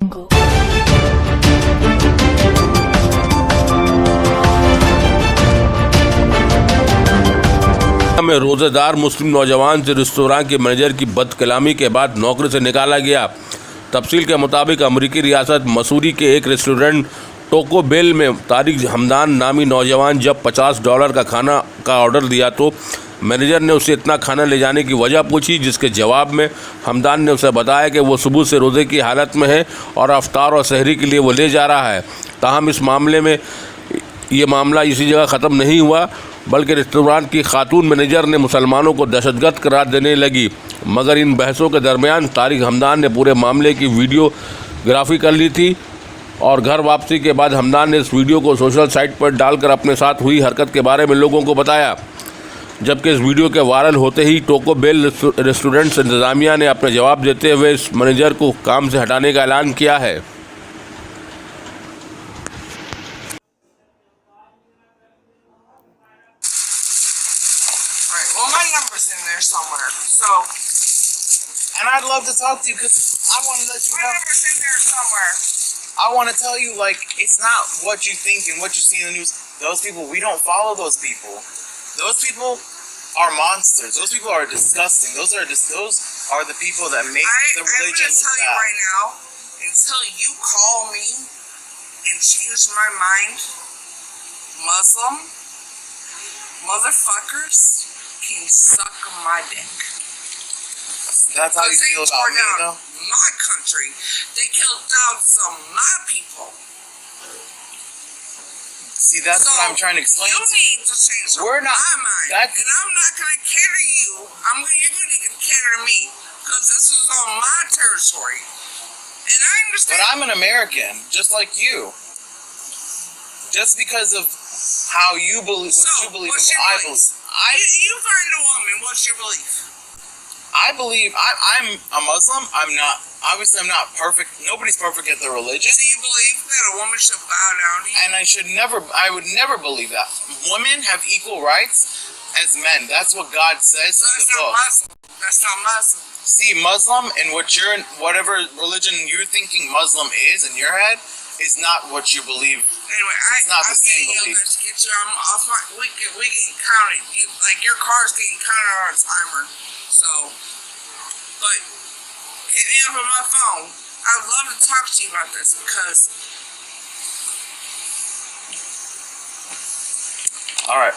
में रोजेदार मुस्लिम नौजवान से रेस्तरां के मैनेजर की बदकलामी के बाद नौकरी से निकाला गया। तफसील के मुताबिक अमरीकी रियासत मसूरी के एक रेस्टोरेंट टोको बेल में तारिक हमदान नामी नौजवान जब $50 का खाना का ऑर्डर दिया तो मैनेजर ने उसे इतना खाना ले जाने की वजह पूछी, जिसके जवाब में हमदान ने उसे बताया कि वो सुबह से रोज़े की हालत में है और अफ्तार और सहरी के लिए वो ले जा रहा है। ताहम इस मामले में ये मामला इसी जगह ख़त्म नहीं हुआ, बल्कि रेस्टोरेंट की खातून मैनेजर ने मुसलमानों को दहशतगर्द करार देने लगी। मगर इन बहसों के दरमियान तारिक हमदान ने पूरे मामले की वीडियोग्राफी कर ली थी और घर वापसी के बाद हमदान ने इस वीडियो को सोशल साइट पर डालकर अपने साथ हुई हरकत के बारे में लोगों को बताया। जबकि इस वीडियो के वायरल होते ही टोको बेल रेस्टोरेंट इंतज़ामिया ने अपने जवाब देते हुए इस मैनेजर को काम से हटाने का ऐलान किया है। Well, my number's in there somewhere, so, and I'd love to talk to you because I want to let you know. My number's in there somewhere. I want to tell you, like, it's not what you think and what you see in the news. Those people, we don't follow those people. Those people are monsters. Those people are disgusting. Those are the people that make the religion look bad. I'm going to tell you right now, until you call me and change my mind, Muslim motherfuckers can suck my dick. That's how you feel about me, though? My country. They killed thousands of my people. See, that's what I'm trying to explain to you. You need to change my mind. And I'm not going to cater you. You're going to cater to me. Because this is on my territory. And I understand. But I'm an American, just like you. Just because of how you believe, what you believe, and what I believe. You find a woman. What's your belief? I believe I'm a Muslim. I'm not perfect. Nobody's perfect at their religion. So you believe that a woman should bow down to you? And I would never believe that. Women have equal rights as men. That's what God says in the book. That's not Muslim. See, Muslim and whatever religion you're thinking Muslim is in your head is not what you believe. Anyway, it's not the same belief. I'm off we getting counted. Like your car's getting counted on a timer. So, but hit me up on my phone. I'd love to talk to you about this because. All right.